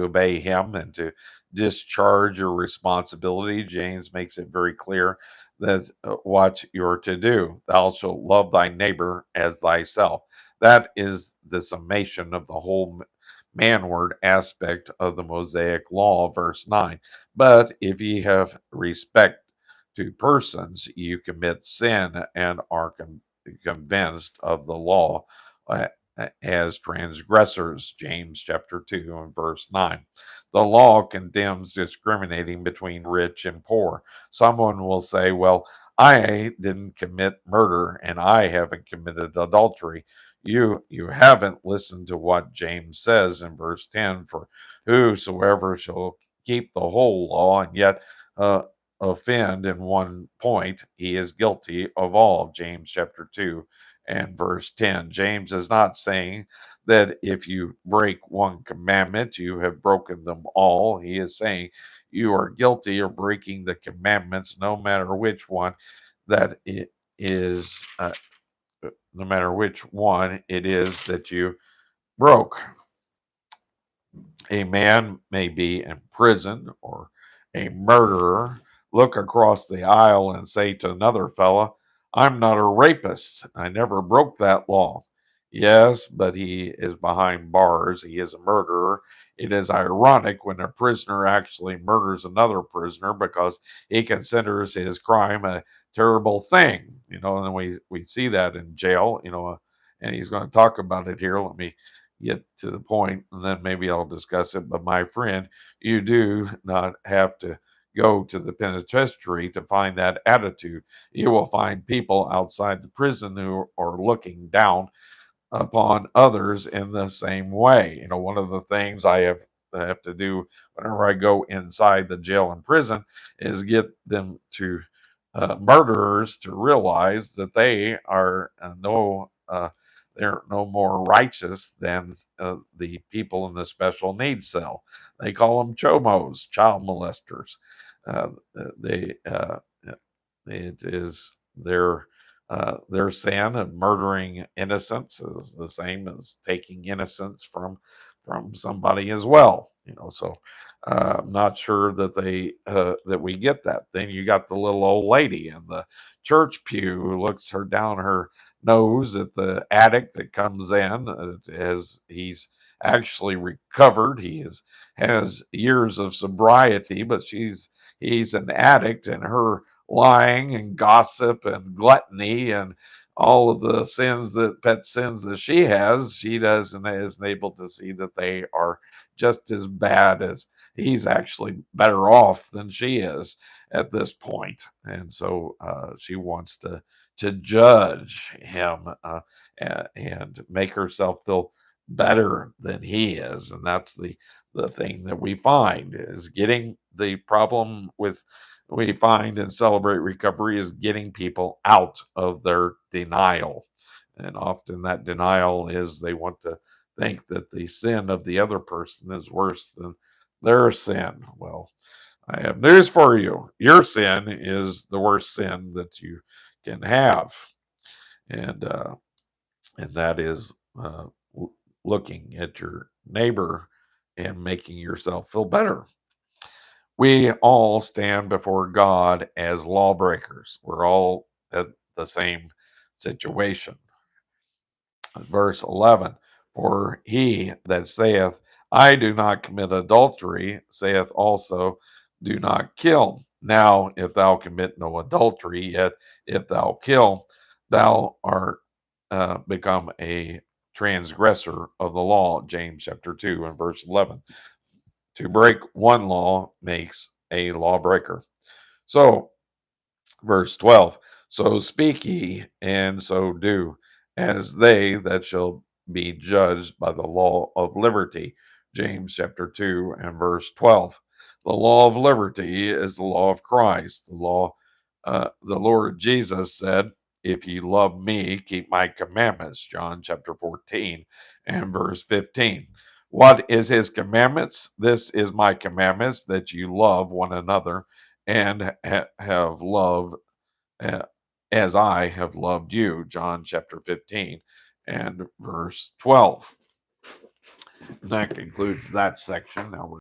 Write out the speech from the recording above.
obey him and to discharge your responsibility. James makes it very clear that what you're to do. Thou shalt love thy neighbor as thyself. That is the summation of the whole manward aspect of the Mosaic law, verse 9. But if ye have respect to persons, you commit sin and are convinced of the law uh, as transgressors. James chapter 2 and verse 9. The law condemns discriminating between rich and poor. Someone will say, well, I didn't commit murder and I haven't committed adultery. You haven't listened to what James says in verse 10, for whosoever shall keep the whole law and yet uh, offend in one point, he is guilty of all. James chapter 2 and verse 10. James is not saying that if you break one commandment, you have broken them all. He is saying you are guilty of breaking the commandments, no matter which one that it is, no matter which one it is that you broke. A man may be in prison or a murderer, look across the aisle and say to another fella, I'm not a rapist. I never broke that law. Yes, but he is behind bars. He is a murderer. It is ironic when a prisoner actually murders another prisoner because he considers his crime a terrible thing. And we see that in jail, and he's going to talk about it here. Let me get to the point, and then maybe I'll discuss it. But my friend, you do not have to go to the penitentiary to find that attitude. You will find people outside the prison who are looking down upon others in the same way. One of the things I have to do whenever I go inside the jail and prison is get them to murderers to realize that they are they're no more righteous than the people in the special needs cell. They call them chomos, child molesters. Uh, they it is their sin of murdering innocents is the same as taking innocence from somebody as well. So I'm not sure that we get that. Then you got the little old lady in the church pew who looks her down her nose at the addict that comes in as he's actually recovered. Has years of sobriety, but he's an addict, and her lying and gossip and gluttony and all of the pet sins that she does, and isn't able to see that they are just as bad as he's actually better off than she is at this point. And so she wants to judge him and make herself feel better than he is. And that's the thing that we find is getting the problem with we find and celebrate recovery is getting people out of their denial. And often that denial is they want to think that the sin of the other person is worse than their sin. Well, I have news for you. Your sin is the worst sin that you can have. And and that is looking at your neighbor and making yourself feel better. We all stand before God as lawbreakers. We're all at the same situation. Verse 11, for he that saith, I do not commit adultery, saith also, do not kill. Now, if thou commit no adultery, yet if thou kill, thou art become a transgressor of the law. James chapter 2 and verse 11. To break one law makes a lawbreaker. So, verse 12, so speak ye, and so do, as they that shall be judged by the law of liberty. James chapter 2 and verse 12. The law of liberty is the law of Christ. The Lord Jesus said, if ye love me, keep my commandments. John chapter 14 and verse 15. What is his commandments? This is my commandments, that you love one another and have love uh, as I have loved you. John chapter 15 and verse 12. And that concludes that section. Now we're